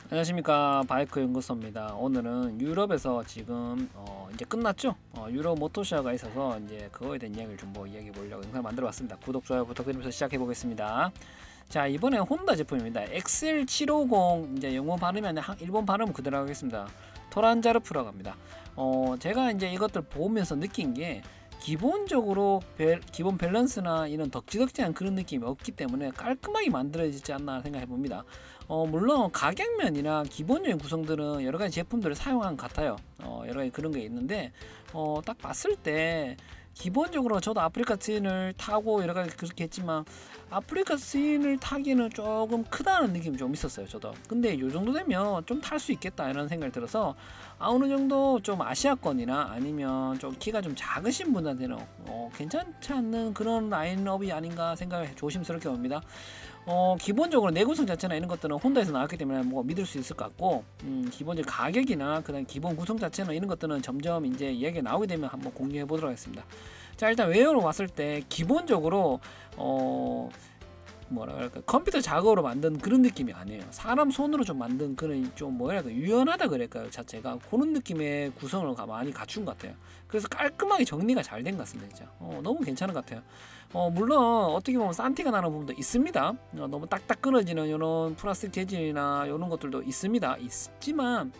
안녕하십니까, 바이크 연구소입니다. 오늘은 유럽에서 지금 이제 끝났죠. 유럽 모토쇼가 있어서 이제 그거에 대한 이야기를 좀 이야기해 보려고 영상 만들어봤습니다. 구독 좋아요 부탁드리면서 시작해 보겠습니다. 자, 이번에 혼다 제품입니다. XL750, 이제 영어 발음이 아니라 일본 발음 그대로 하겠습니다. 토란자르프라고 합니다. 제가 이제 이것들 보면서 느낀 게, 기본적으로 기본 밸런스나 이런 덕지덕지한 그런 느낌이 없기 때문에 깔끔하게 만들어지지 않나 생각해 봅니다. 물론 가격면이나 기본적인 구성들은 여러 가지 제품들을 사용한 것 같아요. 여러 가지 그런 게 있는데, 딱 봤을 때 기본적으로 저도 아프리카 트윈을 타고 여러 가지 그렇게 했지만, 아프리카 트윈을 타기는 조금 크다는 느낌이 좀 있었어요, 저도. 근데 이 정도 되면 좀 탈 수 있겠다 이런 생각이 들어서, 어느 정도 좀 아시아권이나 아니면 좀 키가 좀 작으신 분한테는 괜찮지 않는 그런 라인업이 아닌가 생각을 조심스럽게 봅니다. 기본적으로 내구성 자체나 이런 것들은 혼다에서 나왔기 때문에 뭐 믿을 수 있을 것 같고, 기본적 가격이나 그다음 기본 구성 자체나 이런 것들은 점점 이제 이야기가 나오게 되면 한번 공유해 보도록 하겠습니다. 자, 일단 외형으로 봤을 때 기본적으로 뭐라 그럴까, 컴퓨터 작업으로 만든 그런 느낌이 아니에요. 사람 손으로 좀 만든 그런, 좀 뭐랄까, 유연하다 그럴까요, 자체가. 그런 느낌의 구성을 많이 갖춘 것 같아요. 그래서 깔끔하게 정리가 잘 된 것 같습니다, 진짜. 너무 괜찮은 것 같아요. 물론 어떻게 보면 싼티가 나는 부분도 있습니다. 너무 딱딱 끊어지는 이런 플라스틱 재질이나 이런 것들도 있지만,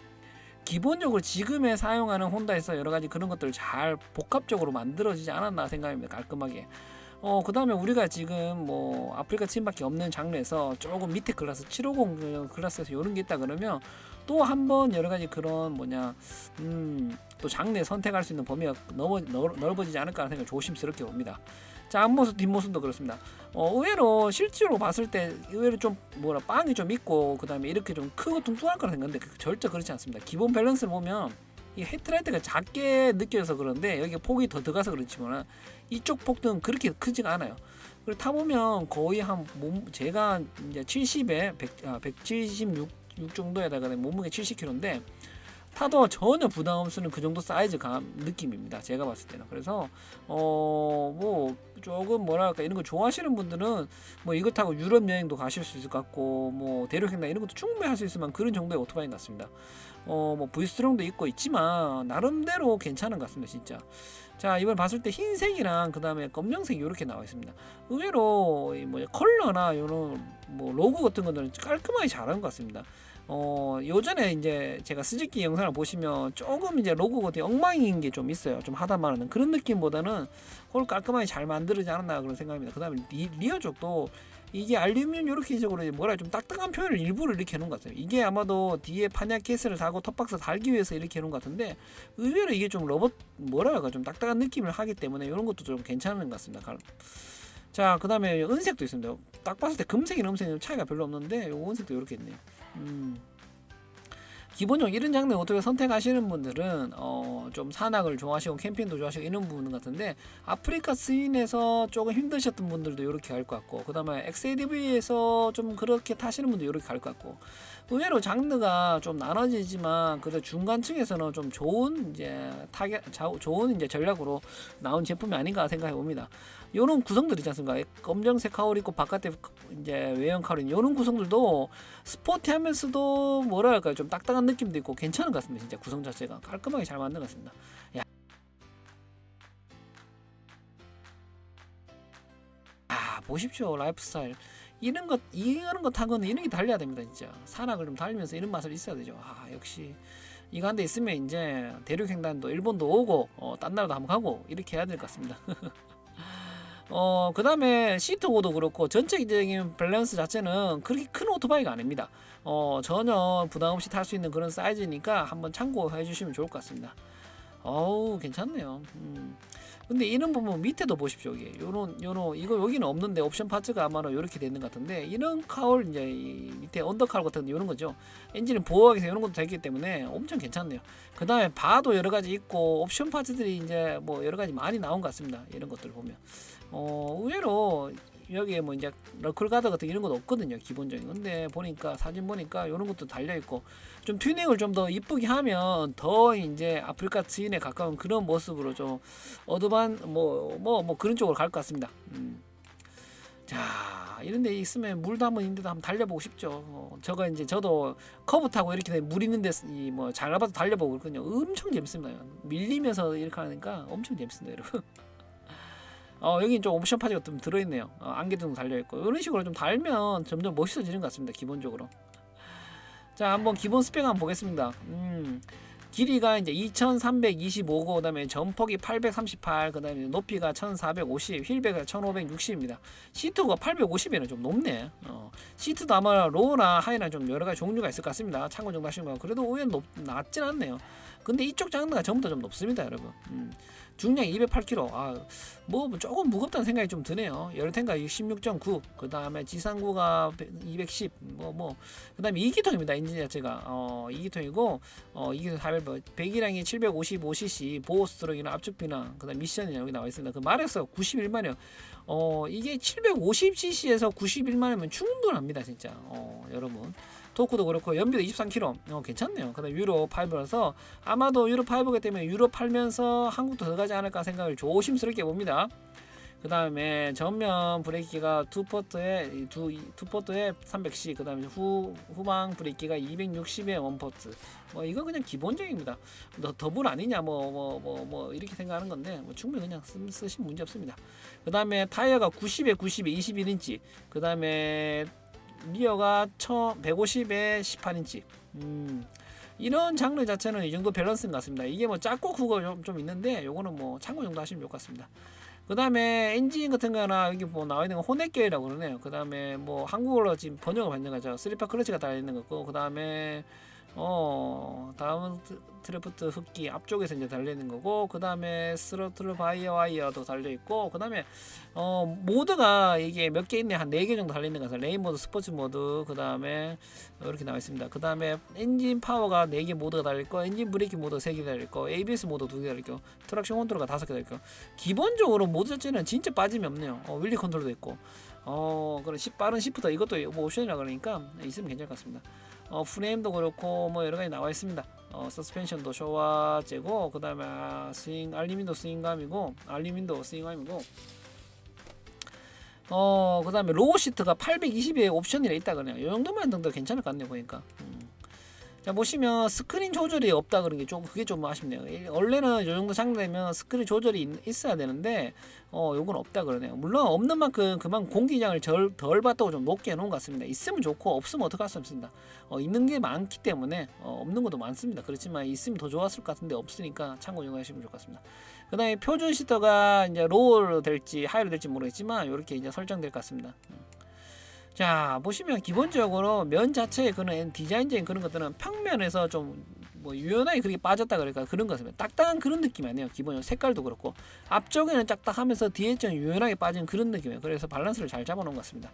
기본적으로 지금에 사용하는 혼다에서 여러 가지 그런 것들을 잘 복합적으로 만들어지지 않았나 생각합니다. 깔끔하게. 그 다음에 우리가 지금 뭐 아프리카 트윈밖에 없는 장르에서 조금 밑에 클래스 750 클래스에서 이런 게 있다 그러면, 또 한번 여러 가지 그런 또 장르에 선택할 수 있는 범위가 넓어지지 않을까 하는 생각을 조심스럽게 봅니다. 자, 앞모습 뒷모습도 그렇습니다. 의외로 실제로 봤을 때 의외로 좀 빵이 좀 있고, 그 다음에 이렇게 좀 크고 뚱뚱할 거라 생각했는데 절대 그렇지 않습니다. 기본 밸런스를 보면 이 헤드라이트가 작게 느껴져서 그런데, 여기 폭이 더 들어가서 그렇지만 이쪽 폭은 그렇게 크지가 않아요. 그리고 타보면 거의 제가 이제 70에 176 정도에다가 몸무게 70kg인데 타도 전혀 부담 없는 그 정도 사이즈 느낌입니다, 제가 봤을 때는. 그래서 뭐 조금 뭐랄까, 이런 거 좋아하시는 분들은 뭐 이거 타고 유럽 여행도 가실 수 있을 것 같고, 뭐 대륙횡단 이런 것도 충분히 할 수 있을 만한 그런 정도의 오토바이인 것 같습니다. 뭐 V스트롱도 있지만 나름대로 괜찮은 것 같습니다, 진짜. 자, 이번 봤을 때 흰색이랑 그 다음에 검정색이 이렇게 나와 있습니다. 의외로 컬러나 이런 뭐 로고 같은 것들은 깔끔하게 잘한 것 같습니다. 요전에 이제 제가 스즈키 영상을 보시면 조금 이제 로고 같은 엉망인 게 좀 있어요. 좀 하다 말하는 그런 느낌보다는 그걸 깔끔하게 잘 만들어지지 않았나 그런 생각입니다. 그 다음에 리어 쪽도 이게 알루미늄 이렇게 식으로 좀 딱딱한 표현을 일부러 이렇게 해놓은 것 같아요. 이게 아마도 뒤에 판약 케이스를 사고 톱박스 달기 위해서 이렇게 해놓은 것 같은데, 의외로 이게 좀 좀 딱딱한 느낌을 하기 때문에 이런 것도 좀 괜찮은 것 같습니다. 자, 그 다음에 은색도 있습니다. 딱 봤을 때 금색이랑 음색은 차이가 별로 없는데, 요 은색도 이렇게 있네요. 기본적으로 이런 장르 어떻게 선택하시는 분들은 좀 산악을 좋아하시고 캠핑도 좋아하시고 이런 부분 같은데, 아프리카 스윈에서 조금 힘드셨던 분들도 이렇게 갈 것 같고, 그 다음에 XADV에서 좀 그렇게 타시는 분도 이렇게 갈 것 같고, 의외로 장르가 좀 나눠지지만 그래도 중간층에서는 좀 좋은 좋은 이제 전략으로 나온 제품이 아닌가 생각해 봅니다. 요런 구성들 있지 않습니까? 검정색 카울 있고 바깥에 이제 외형 카울, 요런 구성들도 스포티하면서도 뭐랄까, 좀 딱딱한 느낌도 있고 괜찮은 것 같습니다. 진짜 구성 자체가 깔끔하게 잘 만든 것 같습니다. 야, 보십시오, 라이프 스타일. 이런 거 타고는 이런 게 달려야 됩니다, 진짜. 산악을 좀 달리면서 이런 맛을 있어야 되죠. 역시 이거 한 대 있으면 이제 대륙횡단도 일본도 오고, 딴 나라도 한번 가고 이렇게 해야 될 것 같습니다. 그 다음에 시트고도 그렇고 전체적인 밸런스 자체는 그렇게 큰 오토바이가 아닙니다. 전혀 부담 없이 탈 수 있는 그런 사이즈니까 한번 참고해 주시면 좋을 것 같습니다. 괜찮네요. 근데 이런 부분 밑에도 보십시오. 이거 여기는 없는데 옵션 파츠가 아마도 이렇게 되는 것 같은데, 이런 카울 이제 밑에 언더카울 같은 이런 거죠. 엔진을 보호하기 위해서 이런 것도 되기 때문에 엄청 괜찮네요. 그 다음에 바도 여러 가지 있고 옵션 파츠들이 이제 뭐 여러 가지 많이 나온 것 같습니다. 이런 것들 보면 의외로 여기에 뭐 이제 러클 가드 같은 이런 것도 없거든요, 기본적인. 근데 보니까 사진 보니까 이런 것도 달려 있고, 좀 튜닝을 좀 더 이쁘게 하면 더 이제 아프리카 트윈에 가까운 그런 모습으로 좀 어드반 그런 쪽으로 갈 것 같습니다. 자, 이런 데 있으면 물도 한번 있는데도 한번 달려보고 싶죠. 저거 이제 저도 커브 타고 이렇게 물 있는데 뭐 잘 가봐도 달려보고 그렇거든요. 엄청 재밌습니다. 밀리면서 이렇게 하니까 엄청 재밌습니다, 여러분. 여긴 좀 옵션 파지가 좀 들어있네요. 안개등도 달려있고 이런 식으로 좀 달면 점점 멋있어지는 것 같습니다, 기본적으로. 자, 한번 기본 스펙 한번 보겠습니다. 길이가 이제 2325고 그다음에 전폭이 838, 그다음에 높이가 1450, 휠백이 1560입니다. 시트가 850이면 좀 높네. 시트도 아마 로우나 하이나 좀 여러 가지 종류가 있을 것 같습니다. 참고 정도 하시는 거. 그래도 의외로 낮진 않네요. 근데 이쪽 장르가 전부 다 좀 높습니다, 여러분. 중량 208kg. 뭐 조금 무겁다는 생각이 좀 드네요. 열탱가 16.9, 그 다음에 지상구가 210, 그 다음에 2기통입니다. 엔진 자체가 2기통이고 2기통 400, 배기량이 755cc, 보호 스트로크나 압축 비낭, 그 다음 미션이나 여기 나와 있습니다. 그 마력서 91마력. 이게 750cc에서 91마력이면 충분합니다, 진짜. 여러분. 토크도 그렇고 연비도 23km. 괜찮네요. 그다음 유로 5라서 아마도 유로 5기 때문에 유로 팔면서 한국도 들어가지 않을까 생각을 조심스럽게 봅니다. 그 다음에 전면 브레이크가 투포트에 300C, 그 다음에 후방 브레이크가 260에 원포트. 이건 그냥 기본적입니다. 더블 아니냐 이렇게 생각하는 건데 충분히 그냥 쓰시면 문제 없습니다. 그 다음에 타이어가 90에 90에 21인치. 그 다음에 리어가 150에 18인치. 이런 장르 자체는 이 정도 밸런스인 것 같습니다. 이게 뭐 작고 크고 좀 있는데 요거는 뭐 참고 정도 하시면 좋을 것 같습니다. 그 다음에 엔진 같은 거나 여기 뭐 나와 있는 건 호넷계라고 그러네요. 그 다음에 뭐 한국어로 지금 번역을 받는 거죠. 스리파 클러치가 달려있는 거고, 그 다음에 다음은 드래프트 흡기 앞쪽에서 이제 달려있는 거고, 그 다음에 스로틀 바이어 와이어도 달려있고, 그 다음에 모드가 이게 몇 개 있네. 한 4개 정도 달려있는 거죠. 레인 모드, 스포츠 모드, 그 다음에 이렇게 나와 있습니다. 그 다음에 엔진 파워가 4개 모드가 달려있고, 엔진 브레이크 모드 3개 달려있고, ABS 모드 2개 달려있고, 트랙션 컨트롤가 5개 달려있고, 기본적으로 모드 자체는 진짜 빠짐이 없네요. 윌리 컨트롤도 있고, 그런 빠른 시프터 이것도 뭐 옵션이라 그러니까 있으면 괜찮을 것 같습니다. 프레임도 그렇고 뭐 여러 가지 나와 있습니다. 서스펜션도 쇼와제고, 그 다음에 알루민도 스윙감이고, 그 다음에 로우 시트가 820에 옵션이 있다 그러네요. 이 정도만 정도 괜찮을 것 같네요, 보니까. 자, 보시면 스크린 조절이 없다 그런 게 그게 좀 아쉽네요. 원래는 이 정도 장르되면 스크린 조절이 있어야 되는데 요건 없다 그러네요. 물론 없는 만큼 그만 공기량을 덜 받다고 좀 높게 해놓은 것 같습니다. 있으면 좋고 없으면 어떡할 수 없습니다. 있는 게 많기 때문에 없는 것도 많습니다. 그렇지만 있으면 더 좋았을 것 같은데 없으니까 참고 이용하시면 좋을 것 같습니다. 그 다음에 표준 시터가 이제 로우로 될지 하이로 될지 모르겠지만 이렇게 이제 설정될 것 같습니다. 자, 보시면 기본적으로 면 자체의 그런 디자인적인 그런 것들은 평면에서 좀 뭐 유연하게 그렇게 빠졌다 그러니까 그런 것입니다. 딱딱한 그런 느낌이 아니에요. 기본적으로 색깔도 그렇고 앞쪽에는 딱딱하면서 뒤에 좀 유연하게 빠진 그런 느낌이에요. 그래서 밸런스를 잘 잡아놓은 것 같습니다.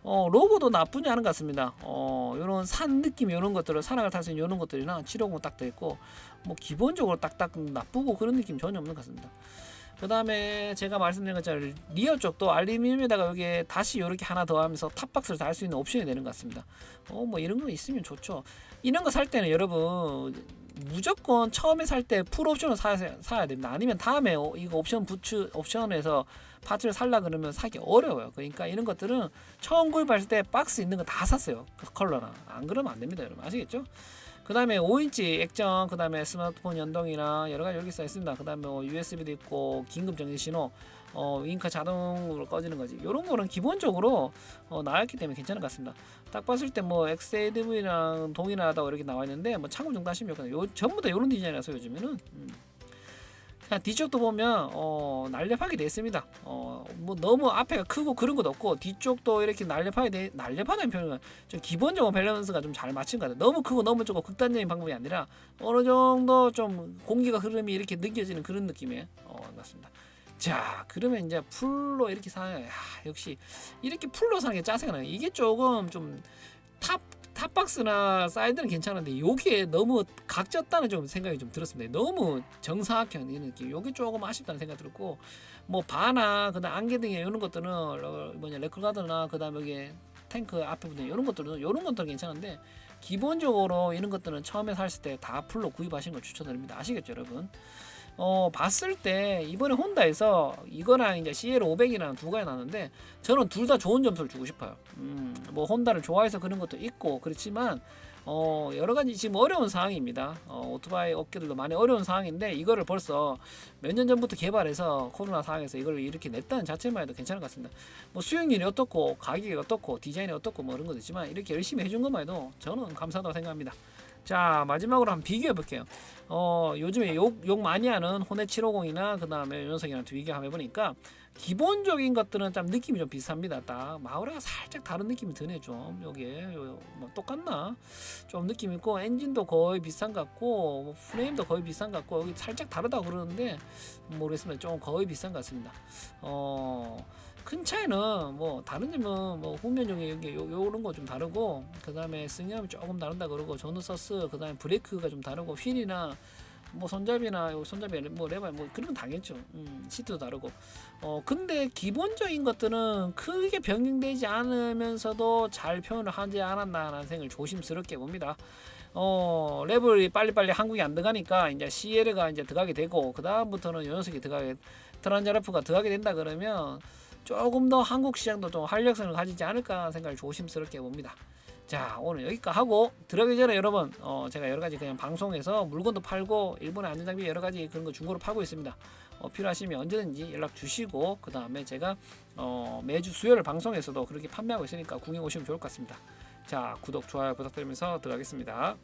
로고도 나쁘지 않은 것 같습니다. 요런 산 느낌 이런 것들을 산악을 탈 수 있는 이런 것들이나 750 딱 되어있고 뭐 기본적으로 딱딱 나쁘고 그런 느낌 전혀 없는 것 같습니다. 그 다음에 제가 말씀드린 것처럼 리어 쪽도 알루미늄에다가 여기에 다시 이렇게 하나 더 하면서 탑박스를 달 수 있는 옵션이 되는 것 같습니다. 뭐 이런 거 있으면 좋죠. 이런 거 살 때는 여러분 무조건 처음에 살 때 풀 옵션을 사야 됩니다. 아니면 다음에 이거 옵션에서 파츠를 살라 그러면 사기 어려워요. 그러니까 이런 것들은 처음 구입할 때 박스 있는 거 다 샀어요. 그 컬러나. 안 그러면 안 됩니다, 여러분. 아시겠죠? 그 다음에 5인치 액정, 그 다음에 스마트폰 연동이나 여러가지 여기 써 있습니다. 그 다음에 USB도 있고 긴급 정지 신호, 윙커 자동으로 꺼지는 거지. 요런 거는 기본적으로 나왔기 때문에 괜찮은 것 같습니다. 딱 봤을 때 뭐 XADV랑 동일하다고 이렇게 나와 있는데 뭐 참고 정도 하시면 좋겠네요. 전부 다 요런 디자인이라서 요즘에는. 뒤쪽도 보면 날렵하게 됐습니다. 뭐 너무 앞에가 크고 그런 것도 없고 뒤쪽도 이렇게 날렵하다는 표현은 좀 기본적으로 밸런스가 좀 잘 맞춘 것 같아요. 너무 크고 너무 작고 극단적인 방법이 아니라 어느 정도 좀 공기가 흐름이 이렇게 느껴지는 그런 느낌의 같습니다. 자, 그러면 이제 풀로 이렇게 사요. 역시 이렇게 풀로 사는 게 짜증나 나요. 이게 조금 좀 탑박스나 사이드는 괜찮은데 요게 너무 각졌다는 좀 생각이 좀 들었습니다. 너무 정사각형 이런 느낌. 요게 조금 아쉽다는 생각이 들었고, 뭐 바나 그다음 안개등에 이런 것들은 레클가드나 그다음 여기 탱크 앞에 붙는 이런 것들은 괜찮은데 기본적으로 이런 것들은 처음에 샀을 때 다 풀로 구입하시는 걸 추천드립니다. 아시겠죠, 여러분? 봤을 때 이번에 혼다에서 이거랑 이제 CL500이라는 두 가지 나는데 저는 둘 다 좋은 점수를 주고 싶어요. 뭐 혼다를 좋아해서 그런 것도 있고 그렇지만 여러 가지 지금 어려운 상황입니다. 오토바이 업계들도 많이 어려운 상황인데 이거를 벌써 몇 년 전부터 개발해서 코로나 상황에서 이걸 이렇게 냈다는 자체만 해도 괜찮은 것 같습니다. 뭐 수익률이 어떻고 가격이 어떻고 디자인이 어떻고 뭐 그런 것도 있지만 이렇게 열심히 해준 것만 해도 저는 감사하다고 생각합니다. 자, 마지막으로 한번 비교해 볼게요. 요즘에 욕 많이 하는 호넷 750이나 그 다음에 요 녀석이랑 비교 한번 해보니까 기본적인 것들은 좀 느낌이 좀 비슷합니다. 딱 마우라가 살짝 다른 느낌이 드네. 좀 여기에 뭐 똑같나? 좀 느낌 있고 엔진도 거의 비슷한 것 같고 뭐 프레임도 거의 비슷한 것 같고 여기 살짝 다르다고 그러는데 모르겠습니다. 좀 거의 비슷한 것 같습니다. 큰 차이는 뭐 다른 점은 뭐 후면 중에 여기 요런 거 좀 다르고 그 다음에 승용이 조금 다른다 그러고 전후서스 그 다음에 브레이크가 좀 다르고 휠이나 뭐 손잡이나 손잡이 뭐 레바 뭐 그런 건 당했죠. 시트도 다르고. 근데 기본적인 것들은 크게 변경되지 않으면서도 잘 표현을 하지 않았나라는 생각을 조심스럽게 봅니다. 랩을 빨리빨리 한국에 안 들어가니까 이제 CL가 이제 들어가게 되고 그 다음부터는 요 녀석이 들어가게 트란자라프가 들어가게 된다 그러면 조금 더 한국 시장도 좀 활력성을 가지지 않을까 생각을 조심스럽게 봅니다. 자, 오늘 여기까지 하고 들어가기 전에 여러분 제가 여러가지 그냥 방송에서 물건도 팔고 일본의 안전장비 여러가지 그런 거 중고로 팔고 있습니다. 필요하시면 언제든지 연락 주시고 그 다음에 제가 매주 수요일 방송에서도 그렇게 판매하고 있으니까 구경 오시면 좋을 것 같습니다. 자, 구독 좋아요 부탁드리면서 들어가겠습니다.